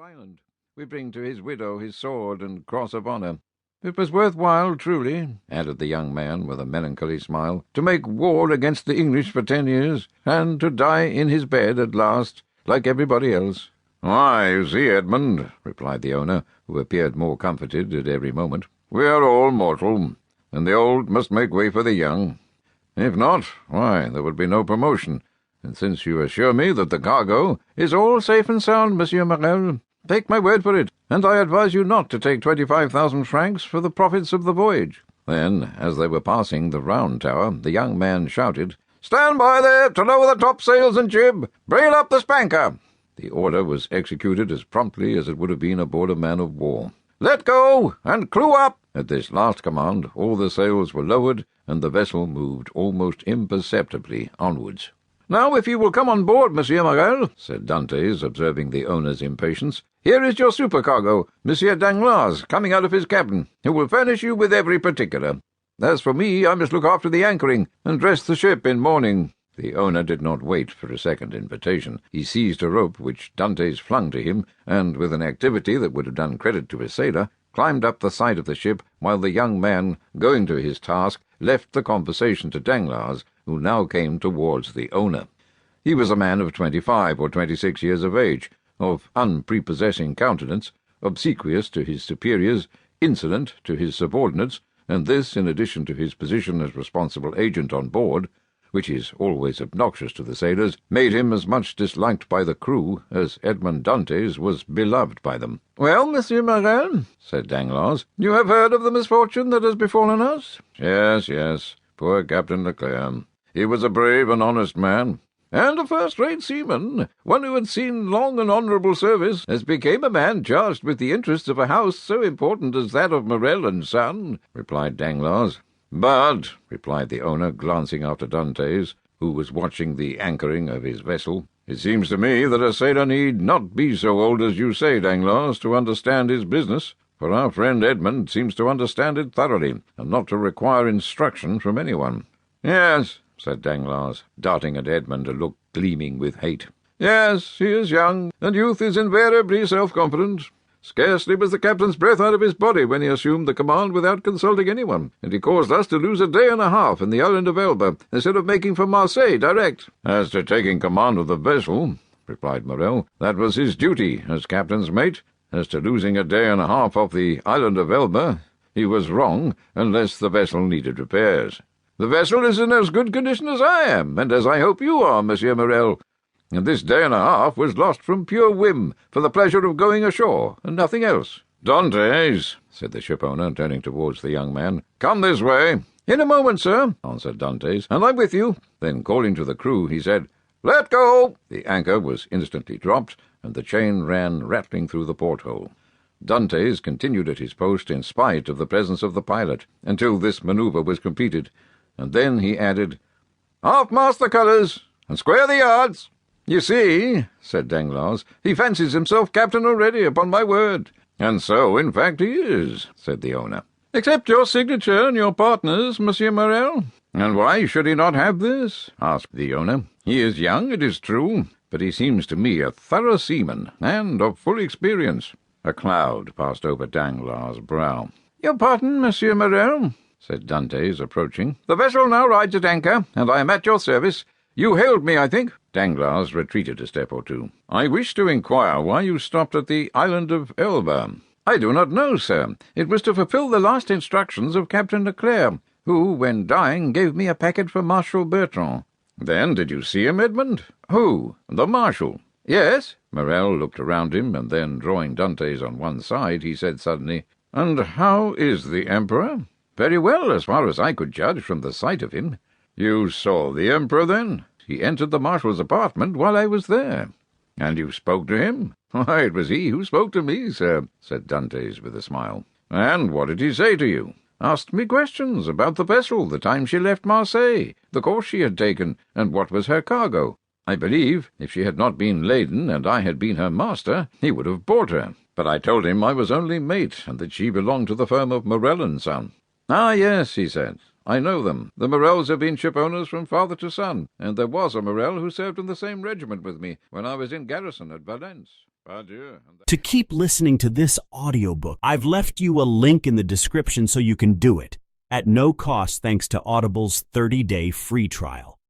island. We bring to his widow his sword and cross of honour. It was worth while, truly," added the young man with a melancholy smile, "to make war against the English for 10 years, and to die in his bed at last, like everybody else." "Why, you see, Edmund," replied the owner, who appeared more comforted at every moment, "we are all mortal, and the old must make way for the young. If not, why, there would be no promotion, and since you assure me that the cargo is all safe and sound, Monsieur Morel, take my word for it, and I advise you not to take 25,000 francs for the profits of the voyage." Then, as they were passing the round tower, the young man shouted, "Stand by there, to lower the topsails and jib! Brail up the spanker!" The order was executed as promptly as it would have been aboard a man-of-war. "Let go, and clew up!" At this last command, all the sails were lowered, and the vessel moved almost imperceptibly onwards. "Now, if you will come on board, Monsieur Morel," said Dantes, observing the owner's impatience, "here is your supercargo, Monsieur Danglars, coming out of his cabin, who will furnish you with every particular. As for me, I must look after the anchoring, and dress the ship in mourning." The owner did not wait for a second invitation. He seized a rope which Dantes flung to him, and, with an activity that would have done credit to a sailor, climbed up the side of the ship, while the young man, going to his task, left the conversation to Danglars, who now came towards the owner. He was a man of 25 or 26 years of age, of unprepossessing countenance, obsequious to his superiors, insolent to his subordinates, and this, in addition to his position as responsible agent on board, which is always obnoxious to the sailors, made him as much disliked by the crew as Edmond Dantes was beloved by them. "Well, Monsieur Morel," said Danglars, "you have heard of the misfortune that has befallen us?" Yes, poor Captain Leclerc. He was a brave and honest man, and a first-rate seaman, one who had seen long and honourable service, as became a man charged with the interests of a house so important as that of Morel and Son," replied Danglars. "But," replied the owner, glancing after Dantes, who was watching the anchoring of his vessel, "it seems to me that a sailor need not be so old as you say, Danglars, to understand his business, for our friend Edmund seems to understand it thoroughly, and not to require instruction from anyone." "Yes," said Danglars, darting at Edmund a look gleaming with hate. "Yes, he is young, and youth is invariably self-confident. Scarcely was the captain's breath out of his body when he assumed the command without consulting anyone, and he caused us to lose a day and a half in the island of Elba, instead of making for Marseille direct." "As to taking command of the vessel," replied Morel, "that was his duty as captain's mate. As to losing a day and a half off the island of Elba, he was wrong, unless the vessel needed repairs. The vessel is in as good condition as I am, and as I hope you are, Monsieur Morel, and this day and a half was lost from pure whim, for the pleasure of going ashore, and nothing else." "Dantes," said the ship-owner, turning towards the young man, "come this way." "In a moment, sir," answered Dantes, "and I'm with you." Then, calling to the crew, he said, "Let go!" The anchor was instantly dropped, and the chain ran rattling through the porthole. Dantes continued at his post in spite of the presence of the pilot, until this manoeuvre was completed, and then he added, "Half-mast the colours, and square the yards." "You see," said Danglars, "he fancies himself captain already, upon my word." "And so, in fact, he is," said the owner. "Except your signature and your partner's, Monsieur Morel." "And why should he not have this?" asked the owner. "He is young, it is true, but he seems to me a thorough seaman, and of full experience." A cloud passed over Danglars' brow. "Your pardon, Monsieur Morel," said Dantes, approaching. "The vessel now rides at anchor, and I am at your service. You hailed me, I think?" Danglars retreated a step or two. "I wish to inquire why you stopped at the island of Elba." "I do not know, sir. It was to fulfill the last instructions of Captain Leclerc, who, when dying, gave me a packet for Marshal Bertrand." "Then did you see him, Edmund?" "Who?" "The Marshal." "Yes." Morel looked around him, and then, drawing Dantes on one side, he said suddenly, "And how is the Emperor?" "Very well, as far as I could judge from the sight of him." "You saw the Emperor, then?" "He entered the Marshal's apartment while I was there." "And you spoke to him?" "Why, it was he who spoke to me, sir," said Dantes with a smile. "And what did he say to you?" "Asked me questions about the vessel, the time she left Marseille, the course she had taken, and what was her cargo. I believe, if she had not been laden, and I had been her master, he would have bought her. But I told him I was only mate, and that she belonged to the firm of Morel and Son." "Ah, yes," he said, "I know them. The Morels have been ship-owners from father to son, and there was a Morel who served in the same regiment with me when I was in garrison at Valence." Adieu. To keep listening to this audiobook, I've left you a link in the description so you can do it, at no cost thanks to Audible's 30-day free trial.